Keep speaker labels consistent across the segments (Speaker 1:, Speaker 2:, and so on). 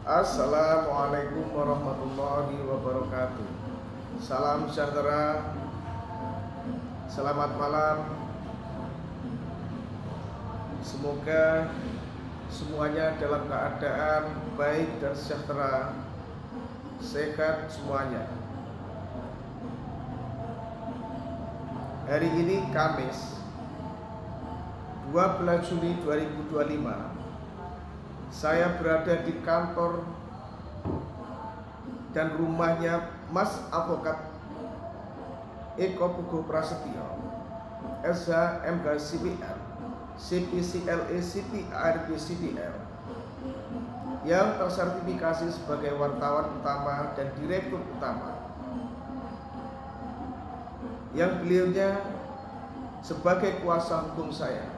Speaker 1: Assalamualaikum warahmatullahi wabarakatuh. Salam sejahtera. Selamat malam. Semoga semuanya dalam keadaan baik dan sejahtera, sehat semuanya. Hari ini Kamis 12 Juni 2025. Saya berada di kantor dan rumahnya Mas Advokat Eko Pugo Prasetyo, SH MH CPR, CPCLE CPRB CPR, yang tersertifikasi sebagai wartawan utama dan direktur utama, yang beliaunya sebagai kuasa hukum saya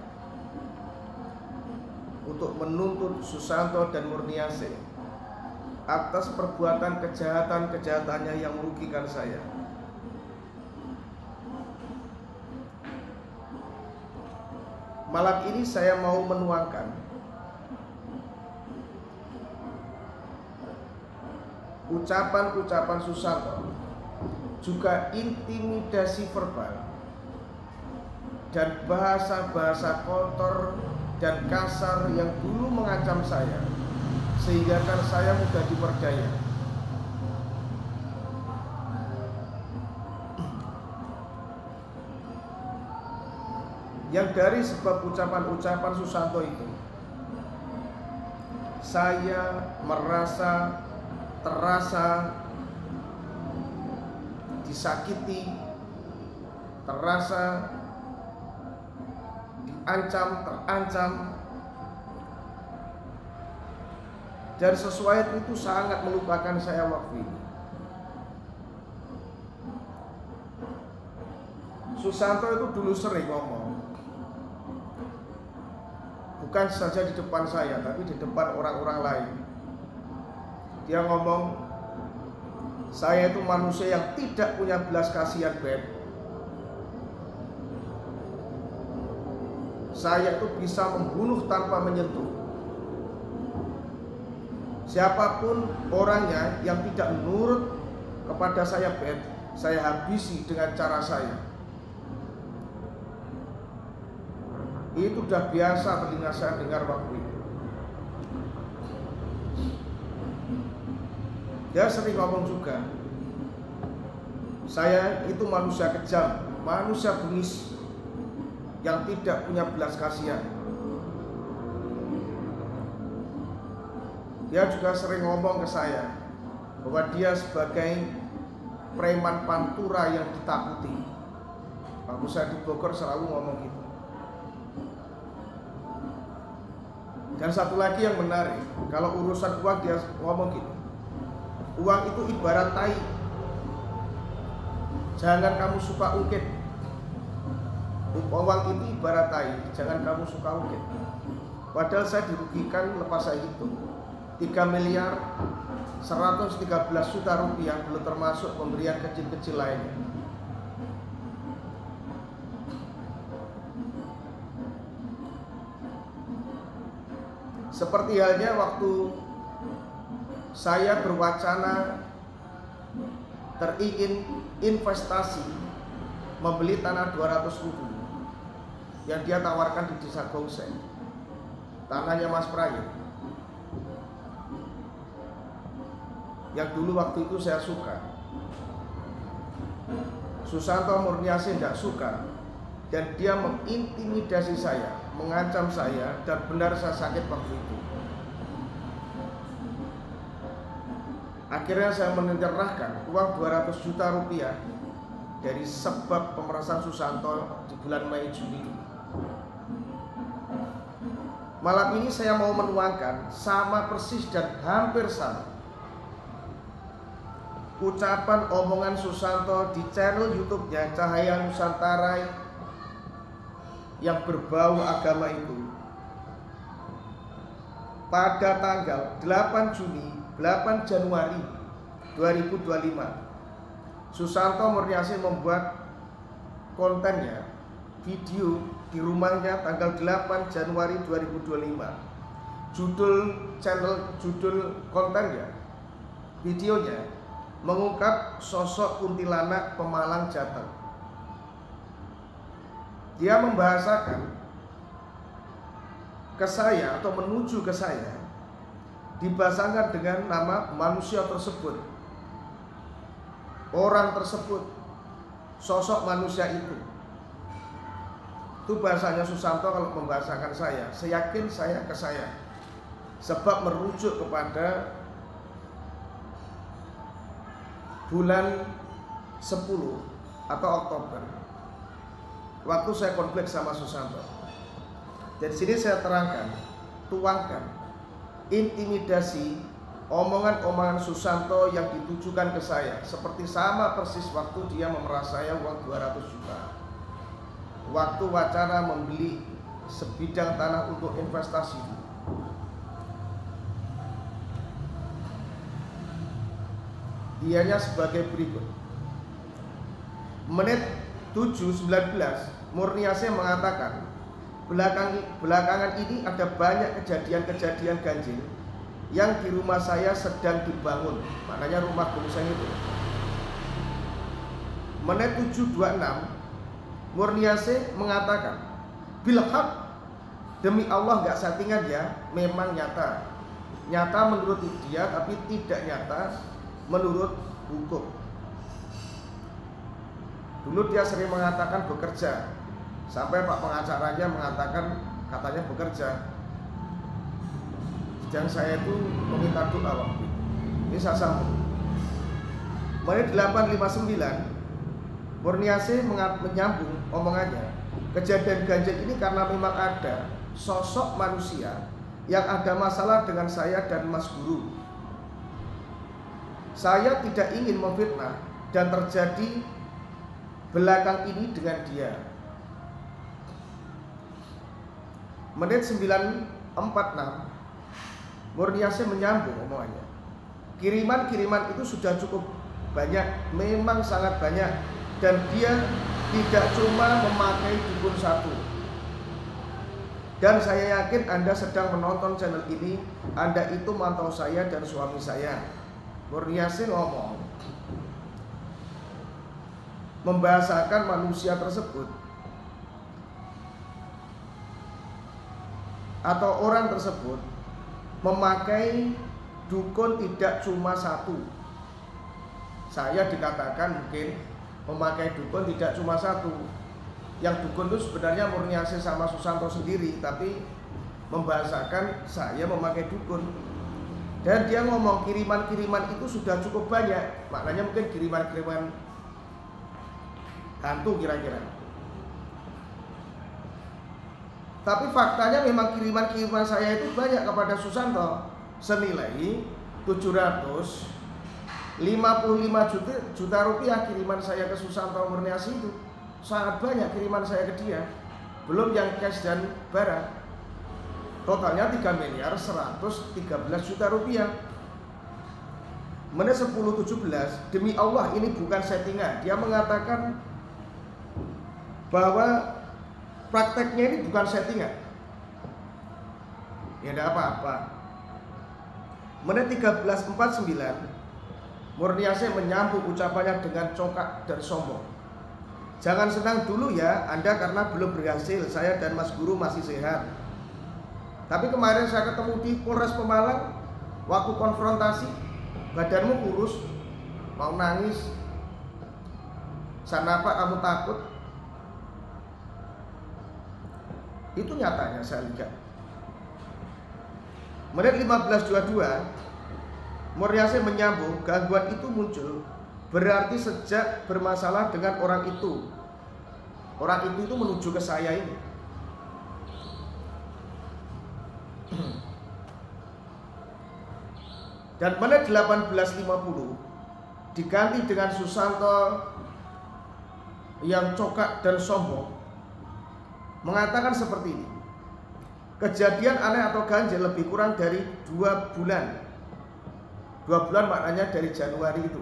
Speaker 1: untuk menuntut Susanto dan Murniasih atas perbuatan kejahatan-kejahatannya yang merugikan saya. Malam ini saya mau menuangkan ucapan-ucapan Susanto, juga intimidasi verbal dan bahasa-bahasa kotor dan kasar yang dulu mengancam saya, sehingga kan saya mudah diperdaya. Yang dari sebab ucapan-ucapan Susanto itu, saya terasa disakiti, terasa terancam, dan sesuatu itu sangat melupakan saya waktu itu. Susanto itu dulu sering ngomong, bukan saja di depan saya, tapi di depan orang-orang lain. Dia ngomong, saya itu manusia yang tidak punya belas kasihan, Beb. Saya itu bisa membunuh tanpa menyentuh. Siapapun orangnya yang tidak menurut kepada saya, Beb, saya habisi dengan cara saya. Itu sudah biasa telinga saya dengar waktu itu. Dia sering ngomong juga, saya itu manusia kejam, manusia bengis, yang tidak punya belas kasihan. Dia juga sering ngomong ke saya bahwa dia sebagai preman pantura yang ditakuti. Waktu saya di Bogor selalu ngomong gitu. Dan satu lagi yang menarik, kalau urusan uang dia ngomong gitu, uang itu ibarat tai, jangan kamu suka ungkit. Uang itu ibarat tai, jangan kamu suka ungkit. Padahal saya dirugikan, lepas saya hitung 3.113 juta rupiah, belum termasuk pemberian kecil-kecil lainnya. Seperti halnya waktu saya berwacana teringin investasi membeli tanah 200.000 yang dia tawarkan di Desa Gongseng, tanahnya Mas Prayit, yang dulu waktu itu saya suka. Susanto Murniasih tidak suka, dan dia mengintimidasi saya, mengancam saya, dan benar saya sakit waktu itu. Akhirnya saya menyerahkan uang 200 juta rupiah dari sebab pemerasan Susanto di bulan Mei Juni. Malam ini saya mau menuangkan sama persis dan hampir sama ucapan omongan Susanto di channel YouTube-nya Cahaya Nusantara yang berbau agama itu pada tanggal 8 Januari 2025. Susanto Murniasih membuat kontennya video di rumahnya tanggal 8 Januari 2025 judul kontennya, videonya mengungkap sosok kuntilanak pemalang Jateng. Dia membahasakan ke saya atau menuju ke saya, dibahasakan dengan nama manusia tersebut, orang tersebut, sosok manusia itu bahasanya Susanto kalau membahasakan saya yakin saya ke saya, sebab merujuk kepada bulan 10 atau Oktober, waktu saya konflik sama Susanto. Dari sini saya terangkan, tuangkan intimidasi, omongan-omongan Susanto yang ditujukan ke saya, seperti sama persis waktu dia memeras saya uang 200 juta. Waktu wacana membeli sebidang tanah untuk investasi. Dianya sebagai berikut. Menit 7.19 Murniase mengatakan, belakangan ini ada banyak kejadian-kejadian ganjil yang di rumah saya sedang dibangun, maknanya rumah gongseng itu. Menit 7.26 Murniase mengatakan, bilhaq, demi Allah gak settingan ya, memang nyata. Nyata menurut dia tapi tidak nyata menurut hukum. Dulu dia sering mengatakan bekerja, sampai Pak pengacaranya mengatakan katanya bekerja. Dan saya itu meminta doa waktu itu. Ini saya sambung. Menit 8.59 Murniase menyambung omongannya. Kejadian ganjil ini karena memang ada sosok manusia yang ada masalah dengan saya dan Mas Guru. Saya tidak ingin memfitnah dan terjadi belakang ini dengan dia. Menit 9.46 Murniase menyambung omongannya. Kiriman-kiriman itu sudah cukup banyak, memang sangat banyak. Dan dia tidak cuma memakai dukun satu. Dan saya yakin Anda sedang menonton channel ini, Anda itu mantau saya dan suami saya. Murniase ngomong, membahasakan manusia tersebut atau orang tersebut memakai dukun tidak cuma satu. Saya dikatakan mungkin memakai dukun tidak cuma satu. Yang dukun itu sebenarnya Murniase sama Susanto sendiri, tapi membahasakan saya memakai dukun. Dan dia ngomong kiriman-kiriman itu sudah cukup banyak, maknanya mungkin kiriman-kiriman hantu kira-kira. Tapi faktanya memang kiriman-kiriman saya itu banyak kepada Susanto, senilai 755 juta rupiah kiriman saya ke Susanto Murniase itu. Sangat banyak kiriman saya ke dia, belum yang cash dan barang. Totalnya 3.113 juta rupiah. Menit 10.17 demi Allah ini bukan settingan. Dia mengatakan bahwa prakteknya ini bukan settingan. Ya tidak apa-apa. Menit 13.49 Murniase menyambung ucapannya dengan congkak dan sombong. Jangan senang dulu ya Anda karena belum berhasil. Saya dan Mas Guru masih sehat. Tapi kemarin saya ketemu di Polres Pemalang, waktu konfrontasi, badanmu kurus, mau nangis. Kenapa kamu takut? Itu nyatanya saya lihat. Menit 15.22 Murniase menyambung, gangguan itu muncul berarti sejak bermasalah dengan orang itu. Orang itu menuju ke saya ini. Dan menit 18.50 diganti dengan Susanto yang congkak dan sombong mengatakan seperti ini. Kejadian aneh atau ganjil lebih kurang dari 2 bulan. 2 bulan maknanya dari Januari itu,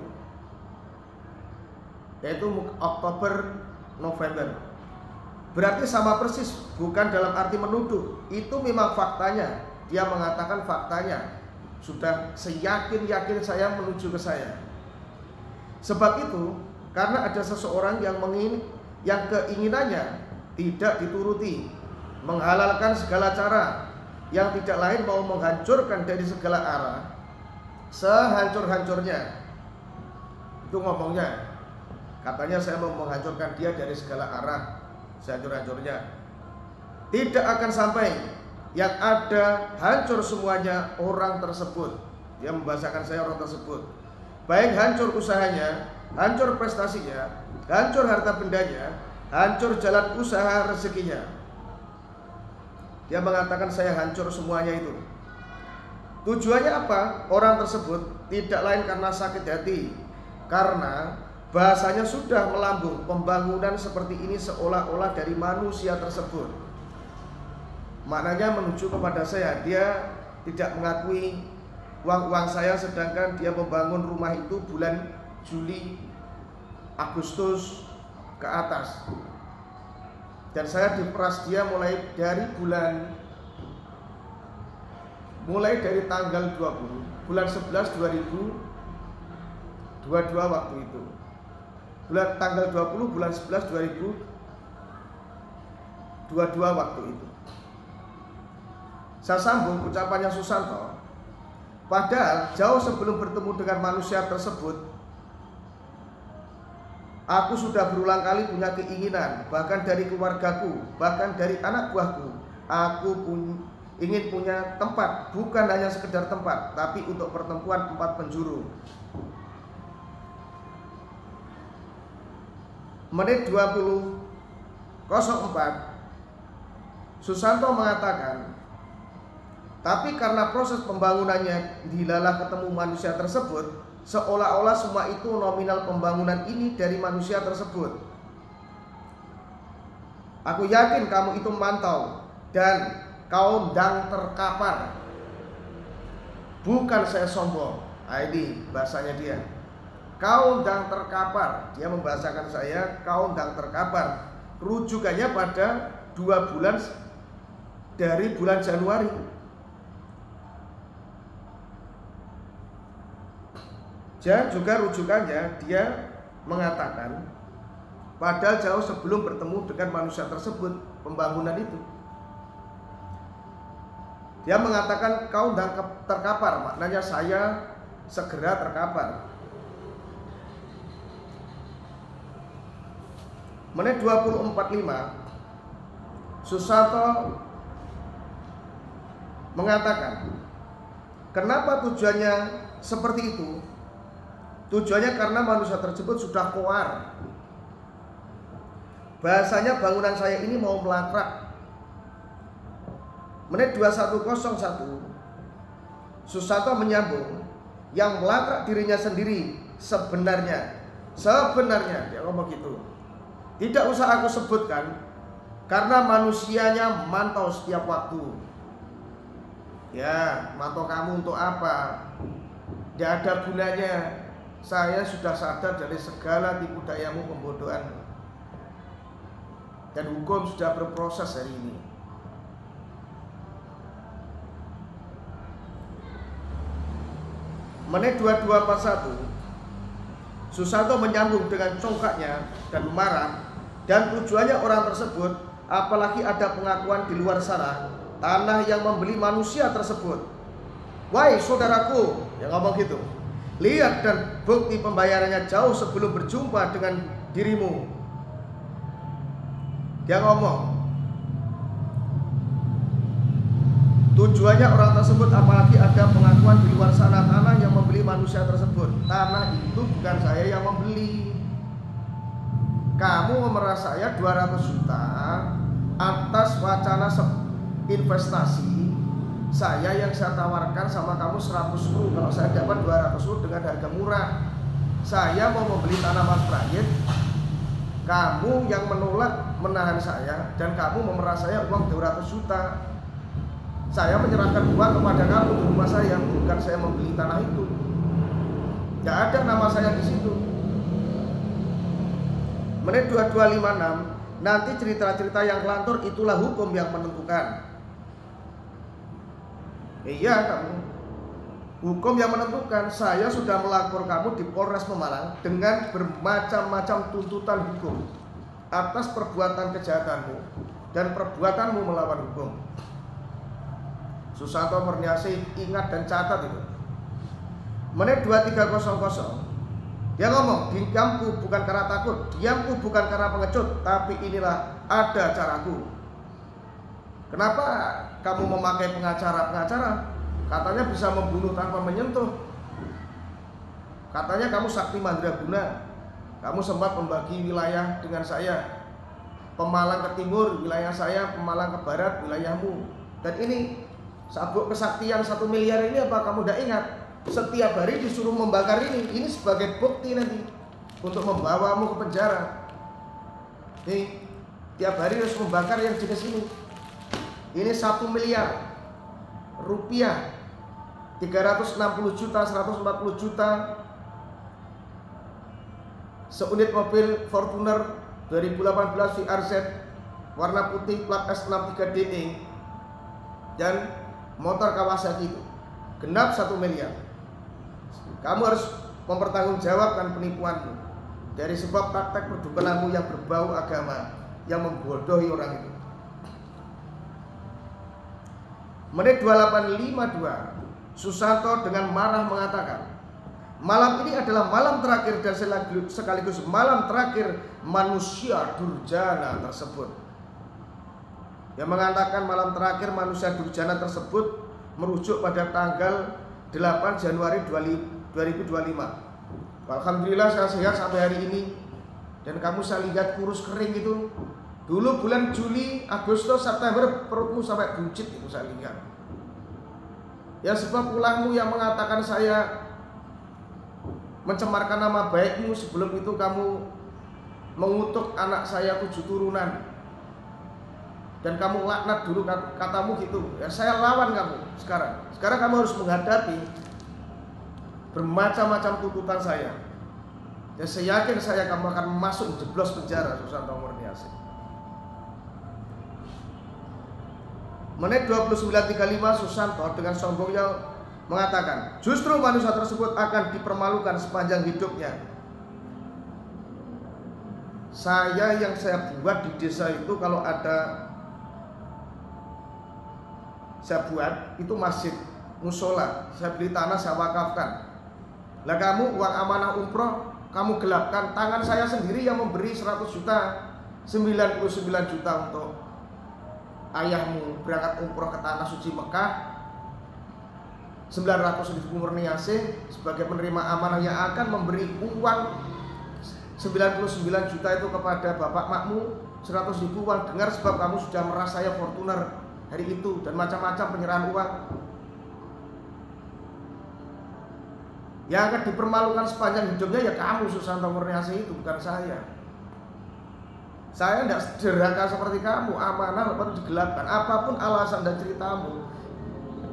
Speaker 1: yaitu Oktober, November. Berarti sama persis, bukan dalam arti menuduh. Itu memang faktanya. dia mengatakan faktanya sudah seyakin-yakin saya menuju ke saya. Sebab itu, karena ada seseorang yang keinginannya tidak dituruti, menghalalkan segala cara, yang tidak lain mau menghancurkan dari segala arah, sehancur-hancurnya. Itu ngomongnya, katanya saya mau menghancurkan dia dari segala arah, sehancur-hancurnya. Tidak akan sampai, yang ada hancur semuanya orang tersebut. Dia membahasakan saya orang tersebut. Baik hancur usahanya, hancur prestasinya, hancur harta bendanya, hancur jalan usaha rezekinya. Dia mengatakan saya hancur semuanya itu. Tujuannya apa? Orang tersebut tidak lain karena sakit hati, karena bahasanya sudah melambung pembangunan seperti ini seolah-olah dari manusia tersebut. Maknanya menuju kepada saya. Dia tidak mengakui uang saya, sedangkan dia membangun rumah itu bulan Juli, Agustus ke atas. Dan saya diperas dia mulai dari tanggal 20 bulan 11 2022 waktu itu. Tanggal 20 bulan 11 2022 waktu itu. Saya sambung ucapannya Susanto. Padahal jauh sebelum bertemu dengan manusia tersebut, aku sudah berulang kali punya keinginan, bahkan dari keluargaku, bahkan dari anak buahku. Aku ingin punya tempat, bukan hanya sekedar tempat, tapi untuk pertemuan 4 penjuru. Menit 20:04, Susanto mengatakan, tapi karena proses pembangunannya dilalah ketemu manusia tersebut, seolah-olah semua itu nominal pembangunan ini dari manusia tersebut. Aku yakin kamu itu mantau dan kau ndang terkapar. Bukan saya sombong. Ini bahasanya dia. Kau ndang terkapar. Dia membahasakan saya kau ndang terkapar. Rujukannya pada 2 bulan dari bulan Januari. Dan juga rujukannya dia mengatakan, padahal jauh sebelum bertemu dengan manusia tersebut, pembangunan itu, dia mengatakan kau ndang terkapar, maknanya saya segera terkapar. Menit 20:45, Susanto mengatakan, kenapa tujuannya seperti itu? Tujuannya karena manusia tersebut sudah koar. Bahasanya bangunan saya ini mau melangkrak. Menit 21:01, Susanto menyambung, yang melangkrak dirinya sendiri sebenarnya dia ngomong gitu. Tidak usah aku sebutkan, karena manusianya mantau setiap waktu. Ya, mantau kamu untuk apa? Tidak ada gunanya. Saya sudah sadar dari segala tipu dayamu pembodohan, dan hukum sudah berproses hari ini. Menit 22:41, Susanto menyambung dengan congkaknya dan marah, dan tujuannya orang tersebut, apalagi ada pengakuan di luar sana, tanah yang membeli manusia tersebut. Wahai saudaraku, yang ngomong gitu, lihat dan bukti pembayarannya jauh sebelum berjumpa dengan dirimu. Dia ngomong, tujuannya orang tersebut, apalagi ada pengakuan di luar sana, tanah yang membeli manusia tersebut. Tanah itu bukan saya yang membeli. Kamu memeras saya 200 juta atas wacana investasi. Saya yang saya tawarkan sama kamu 100.000. Kalau saya dapat 200.000 dengan harga murah. Saya mau membeli tanah Mas Prayit, kamu yang menolak, menahan saya, dan kamu memeras saya uang 200 juta. Saya menyerahkan uang kepada kamu di rumah saya, bukan saya membeli tanah itu. Tidak ada nama saya di situ. Menit 22:56, nanti cerita-cerita yang kelantur itulah hukum yang menentukan. Iya kamu. Hukum yang menentukan. Saya sudah melapor kamu di Polres Pemalang dengan bermacam-macam tuntutan hukum atas perbuatan kejahatanmu dan perbuatanmu melawan hukum. Susanto Murniasih ingat dan catat itu. Menit 23.00 dia ngomong, diamku bukan karena takut, diamku bukan karena pengecut, tapi inilah ada caraku. Kenapa kamu memakai pengacara? Katanya bisa membunuh tanpa menyentuh. Katanya kamu sakti mandraguna. Kamu sempat membagi wilayah dengan saya. Pemalang ke timur wilayah saya, Pemalang ke barat wilayahmu. Dan ini sabuk kesaktian 1 miliar ini apa kamu tidak ingat? Setiap hari disuruh membakar ini sebagai bukti nanti untuk membawamu ke penjara. Nih, tiap hari harus membakar yang jenis ini. Ini 1 miliar rupiah, 360 juta, 140 juta. Seunit mobil Fortuner 2018 VRZ warna putih plat S63DE dan motor Kawasaki itu genap 1 miliar. Kamu harus mempertanggungjawabkan penipuanmu dari sebab praktek perdukunamu yang berbau agama yang membodohi orang itu. Menit 28.52 Susanto dengan marah mengatakan, malam ini adalah malam terakhir dan sekaligus malam terakhir manusia durjana tersebut. Yang mengatakan malam terakhir manusia durjana tersebut merujuk pada tanggal 8 Januari 2025. Alhamdulillah saya sehat sampai hari ini. Dan kamu saya lihat kurus kering itu. Dulu bulan Juli, Agustus, September perutmu sampai buncit itu saya lihat. Ya sebab ulahmu yang mengatakan saya mencemarkan nama baikmu. Sebelum itu kamu mengutuk anak saya 7 turunan. Dan kamu laknat dulu katamu gitu. Ya saya lawan kamu sekarang. Sekarang kamu harus menghadapi bermacam-macam tuntutan saya. Dan saya yakin kamu akan masuk jeblos penjara Susanto Murniasih. Menit 29.35 Susanto dengan sombongnya mengatakan, justru manusia tersebut akan dipermalukan sepanjang hidupnya. Yang saya buat di desa itu kalau ada saya buat itu masjid, musola, saya beli tanah, saya wakafkan. Lah kamu uang amanah umroh kamu gelapkan. Tangan saya sendiri yang memberi 100 juta, 99 juta untuk ayahmu berangkat umroh ke tanah suci Mekah, 900.000 Murniasih sebagai penerima amanah yang akan memberi uang 99 juta itu kepada bapak makmu, 100.000 uang dengar sebab kamu sudah meras saya Fortuner hari itu dan macam-macam penyerahan uang. Yang akan dipermalukan sepanjang hidupnya ya kamu Susanto Murniasih itu, bukan saya. Saya tidak sederhana seperti kamu, amanah lepas digelapkan. Apapun alasan dan ceritamu,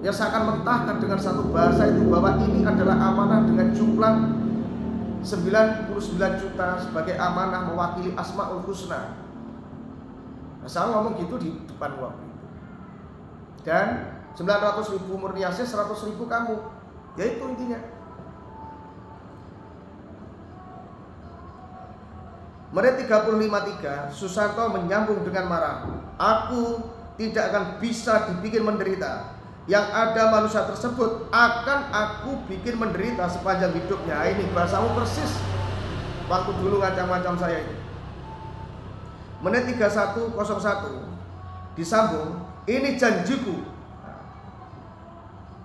Speaker 1: ya saya akan mentahkan dengan satu bahasa itu bahwa ini adalah amanah dengan jumlah 99 juta sebagai amanah mewakili Asmaul Husna. Nah, saya ngomong gitu di depan waktu itu. Dan 900.000 Murniasih, 100.000 kamu. Ya itu intinya. Menit 35.3 Susanto menyambung dengan marah, aku tidak akan bisa dibikin menderita. Yang ada manusia tersebut akan aku bikin menderita sepanjang hidupnya. Ini bahasamu persis waktu dulu ngancam-ngancam saya ini. Menit 31.01 disambung, ini janjiku.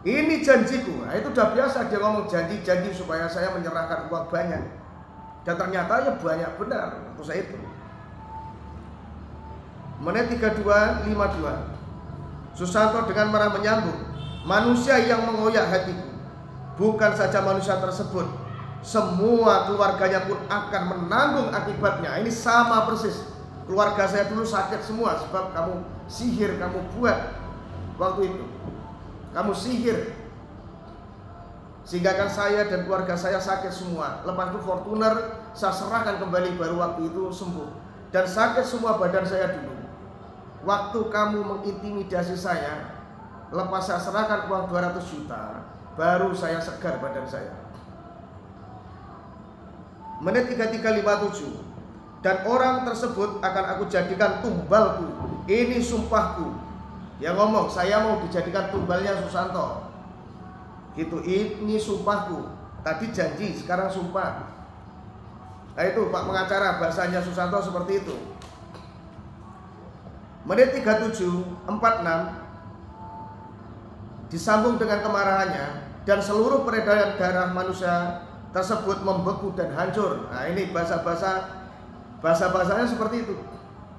Speaker 1: Ini janjiku. Nah, itu udah biasa dia ngomong janji-janji supaya saya menyerahkan uang banyak. Dan ternyata ya banyak benar waktu saya itu. Menit 32.52 Susanto dengan marah menyambung, manusia yang mengoyak hatiku, bukan saja manusia tersebut, semua keluarganya pun akan menanggung akibatnya. Ini sama persis. Keluarga saya dulu sakit semua sebab kamu sihir kamu buat waktu itu. Kamu sihir sehingga kan saya dan keluarga saya sakit semua. Lepas itu Fortuner saya serahkan kembali baru waktu itu sembuh. Dan sakit semua badan saya dulu. Waktu kamu mengintimidasi saya, lepas saya serahkan uang 200 juta, baru saya segar badan saya. Menit 33.57, dan orang tersebut akan aku jadikan tumbalku. Ini sumpahku. Yang ngomong, saya mau dijadikan tumbalnya Susanto. Gitu, ini sumpahku. Tadi janji, sekarang sumpah. Nah itu Pak pengacara, bahasanya Susanto seperti itu. Menit 37.46, disambung dengan kemarahannya, dan seluruh peredaran darah manusia tersebut membeku dan hancur. Nah ini bahasa-bahasanya seperti itu.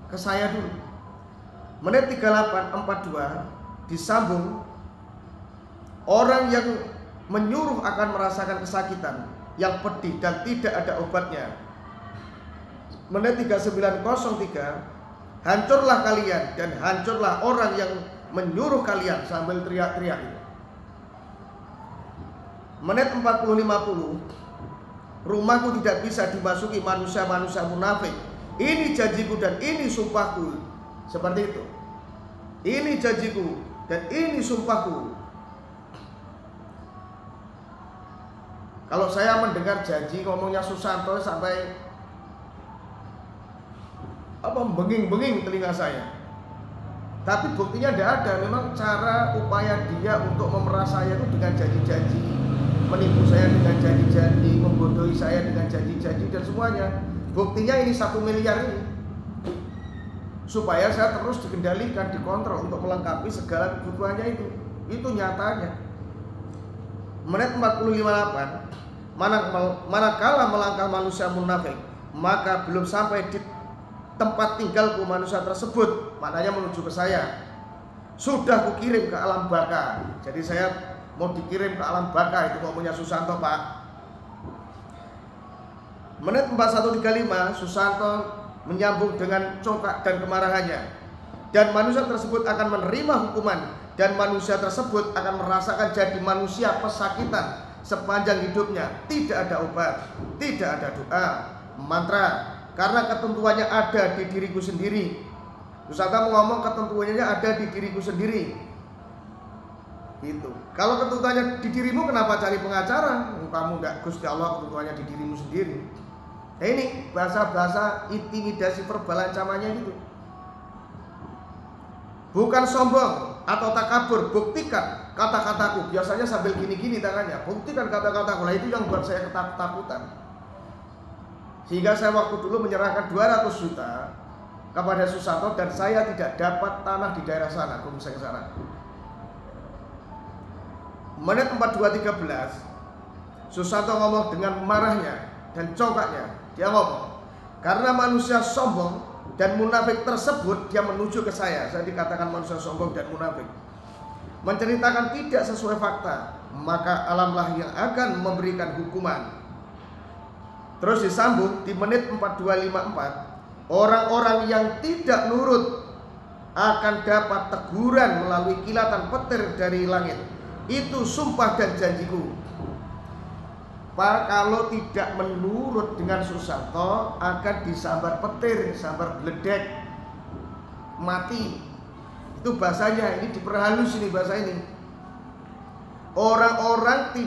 Speaker 1: Ke saya dulu. Menit 38.42, disambung, orang yang menyuruh akan merasakan kesakitan yang pedih dan tidak ada obatnya. Menit 39.03, hancurlah kalian dan hancurlah orang yang menyuruh kalian, sambil teriak-teriak. Menit 40.50, rumahku tidak bisa dimasuki manusia-manusia munafik. Ini janjiku dan ini sumpahku. Seperti itu. Ini janjiku dan ini sumpahku. Kalau saya mendengar janji ngomongnya Susanto sampai benging-benging telinga saya. Tapi buktinya tidak ada. Memang cara upaya dia untuk memeras saya itu dengan janji-janji, menipu saya dengan janji-janji, membodohi saya dengan janji-janji dan semuanya. Buktinya ini 1 miliar ini, supaya saya terus dikendalikan, dikontrol untuk melengkapi segala kebutuhannya itu. Itu nyatanya. Menit 45.8, manakala melangkah manusia munafik, maka belum sampai di tempat tinggalku manusia tersebut, maknanya menuju ke saya, sudah kukirim ke alam baka. Jadi saya mau dikirim ke alam baka, itu ngomongnya Susanto Pak. Menit 41.35, Susanto menyambung dengan congkak dan kemarahannya, dan manusia tersebut akan menerima hukuman, dan manusia tersebut akan merasakan jadi manusia pesakitan sepanjang hidupnya. Tidak ada obat, tidak ada doa, mantra, karena ketentuannya ada di diriku sendiri. Susanto ngomong ketentuannya ada di diriku sendiri. Itu. Kalau ketentuannya di dirimu, kenapa cari pengacara? Kamu enggak, Gusti Allah, ketentuannya di dirimu sendiri. Nah ini bahasa-bahasa intimidasi verbal ancamannya gitu. Bukan sombong atau takabur, buktikan kata-kataku. Biasanya sambil gini-gini tangannya, buktikan kata-kataku. Nah itu yang buat saya ketakutan. Sehingga saya waktu dulu menyerahkan 200 juta kepada Susanto, dan saya tidak dapat tanah di daerah sana, Kumseng sana. Menit 42.13, Susanto ngomong dengan marahnya dan congkaknya. Dia ngomong, karena manusia sombong dan munafik tersebut, dia menuju ke saya. Saya dikatakan manusia sombong dan munafik, menceritakan tidak sesuai fakta, maka alamlah yang akan memberikan hukuman. Terus disambung di menit 42.54, orang-orang yang tidak nurut akan dapat teguran melalui kilatan petir dari langit. Itu sumpah dan janjiku. Pak, kalau tidak menurut dengan Susanto akan disambar petir, sambar beledek, mati. Itu bahasanya, ini diperhalus ini bahasa ini. Orang-orang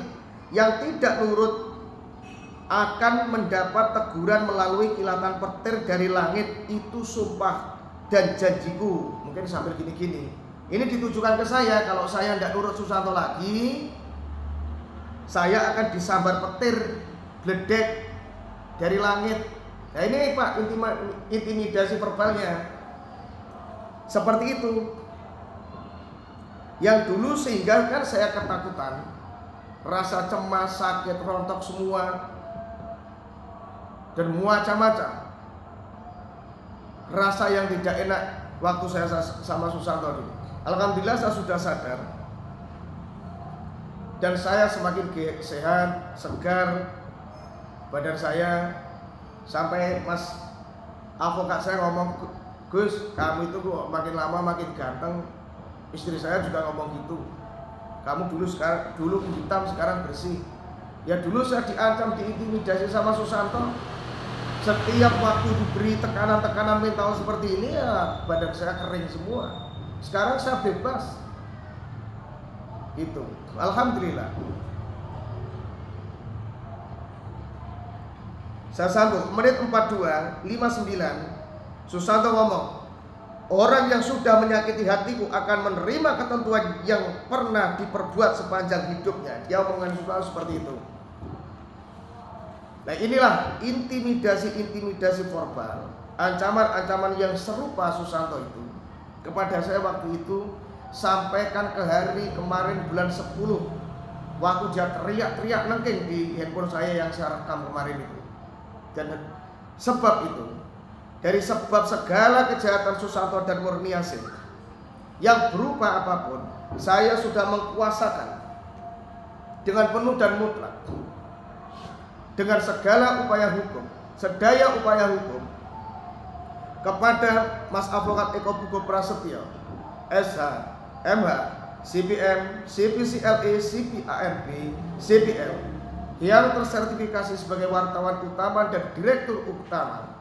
Speaker 1: yang tidak nurut akan mendapat teguran melalui kilatan petir dari langit. Itu sumpah dan janjiku. Mungkin sambil gini-gini. Ini ditujukan ke saya. Kalau saya tidak nurut Susanto lagi, saya akan disambar petir, beledek dari langit. Nah ini Pak, intimidasi verbalnya seperti itu. Yang dulu sehingga kan saya ketakutan, rasa cemas, sakit, rontok semua, dan macam-macam rasa yang tidak enak waktu saya sama Susanto dulu. Alhamdulillah saya sudah sadar, dan saya semakin sehat, segar badan saya. Sampai mas avokat saya ngomong, Gus, kamu itu makin lama makin ganteng. Istri saya juga ngomong gitu, kamu dulu hitam sekarang bersih. Ya dulu saya diancam, diintimidasi sama Susanto. Setiap waktu diberi tekanan-tekanan mental seperti ini, ya badan saya kering semua. Sekarang saya bebas. Itu, alhamdulillah. Saya sambung, menit 42:59 Susanto ngomong, orang yang sudah menyakiti hatiku akan menerima ketentuan yang pernah diperbuat sepanjang hidupnya. Dia omongan Susanto seperti itu. Nah inilah intimidasi verbal, ancaman-ancaman yang serupa Susanto itu kepada saya waktu itu. Sampaikan ke hari kemarin bulan 10, waktu dia teriak-teriak nengking di handphone saya yang saya rekam kemarin itu. Dan sebab itu, dari sebab segala kejahatan Susanto dan Murniasin yang berupa apapun, saya sudah mengkuasakan dengan penuh dan mutlak, dengan segala upaya hukum, sedaya upaya hukum, kepada Mas Advokat Eko Pugo Prasetyo, SH, MH, CPM, CPCLE, CPAMB, CPL yang tersertifikasi sebagai wartawan utama dan direktur utama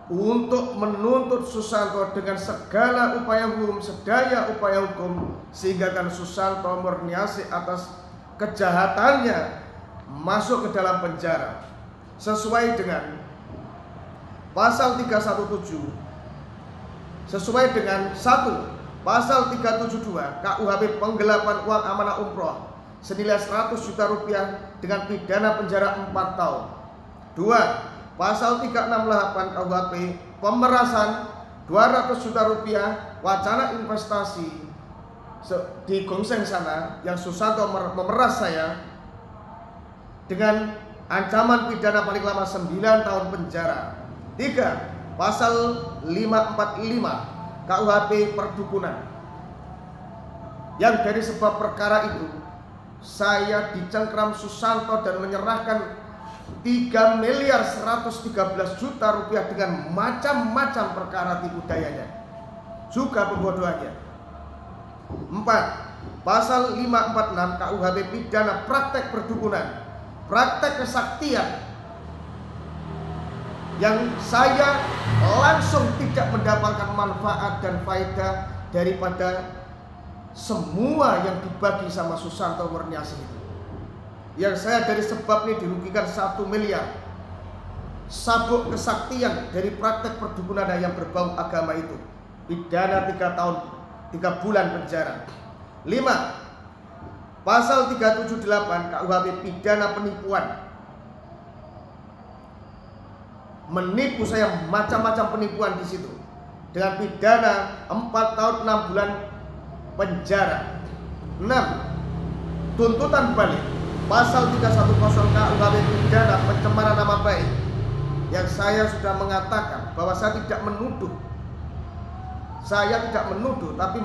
Speaker 1: untuk menuntut Susanto dengan segala upaya hukum, sedaya upaya hukum, sehingga kan Susanto Murniasin atas kejahatannya masuk ke dalam penjara sesuai dengan pasal 317, sesuai dengan 1 pasal 372 KUHP penggelapan uang amanah umroh senilai 100 juta rupiah dengan pidana penjara 4 tahun. 2 pasal 368 KUHP pemerasan 200 juta rupiah wacana investasi di Gongseng sana yang Susanto memeras saya dengan ancaman pidana paling lama 9 tahun penjara. 3 pasal 545 KUHP perdukunan, yang dari sebab perkara itu saya dicengkram Susanto dan menyerahkan 3.113 juta rupiah dengan macam-macam perkara tipu dayanya juga pembodohannya. 4 pasal 546 KUHP pidana praktek perdukunan, praktek kesaktian yang saya langsung tidak mendapatkan manfaat dan faedah daripada semua yang dibagi sama Susanto Murniasin itu. Yang saya dari sebab ini dirugikan 1 miliar. Sabuk kesaktian dari praktek perdukunan yang berbau agama itu, pidana 3 tahun 3 bulan penjara. 5 pasal 378 KUHP pidana penipuan, menipu saya macam-macam penipuan di situ dengan pidana 4 tahun 6 bulan penjara. 6 tuntutan balik pasal 310 KUHP pidana pencemaran nama baik, yang saya sudah mengatakan bahwa saya tidak menuduh, tapi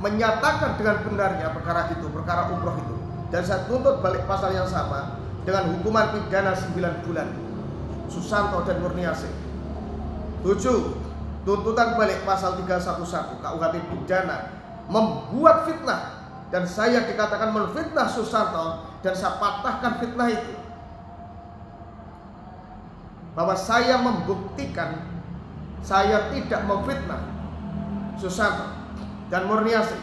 Speaker 1: menyatakan dengan benarnya perkara itu, perkara umroh itu, dan saya tuntut balik pasal yang sama dengan hukuman pidana 9 bulan Susanto dan Murniasin. 7 tuntutan balik pasal 311 KUHP pidana membuat fitnah, dan saya dikatakan menfitnah Susanto dan saya patahkan fitnah itu, bahwa saya membuktikan saya tidak memfitnah Susanto dan Murniasin.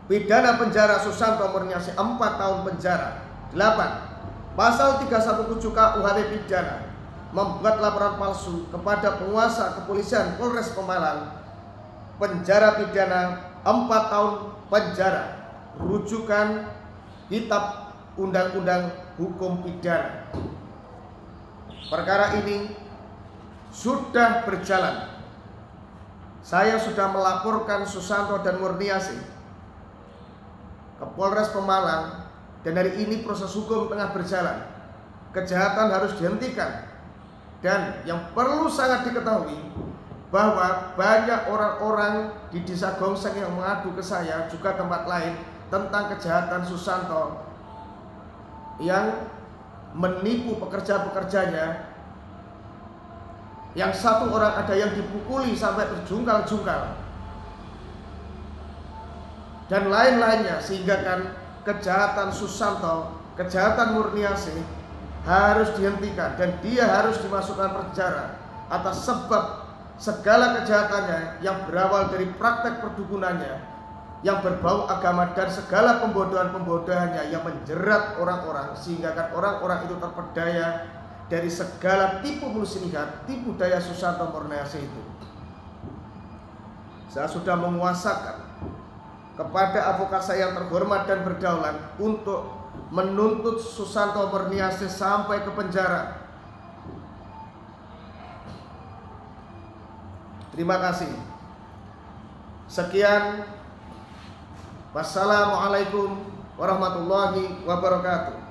Speaker 1: Pidana penjara Susanto Murniasin 4 tahun penjara. 8 pasal 317 KUHP pidana membuat laporan palsu kepada penguasa kepolisian Polres Pemalang, penjara pidana 4 tahun penjara. Rujukan Kitab Undang-Undang Hukum Pidana. Perkara ini sudah berjalan. Saya sudah melaporkan Susanto dan Murniasin ke Polres Pemalang, dan hari ini proses hukum tengah berjalan. Kejahatan harus dihentikan. Dan yang perlu sangat diketahui bahwa banyak orang-orang di desa Gongseng yang mengadu ke saya, juga tempat lain, tentang kejahatan Susanto yang menipu pekerja-pekerjanya. Yang satu orang ada yang dipukuli sampai terjungkal-jungkal dan lain-lainnya, sehingga kan kejahatan Susanto, kejahatan Murniasin harus dihentikan dan dia harus dimasukkan penjara atas sebab segala kejahatannya yang berawal dari praktek perdukunannya yang berbau agama dan segala pembodohan-pembodohannya yang menjerat orang-orang sehingga kan orang-orang itu terpedaya dari segala tipu muslihat, tipu daya Susanto Murniarsi itu. Saya sudah menguasakan kepada advokat saya yang terhormat dan berdaulat untuk menuntut Susanto Murniarsi sampai ke penjara. Terima kasih. Sekian. Wassalamualaikum warahmatullahi wabarakatuh.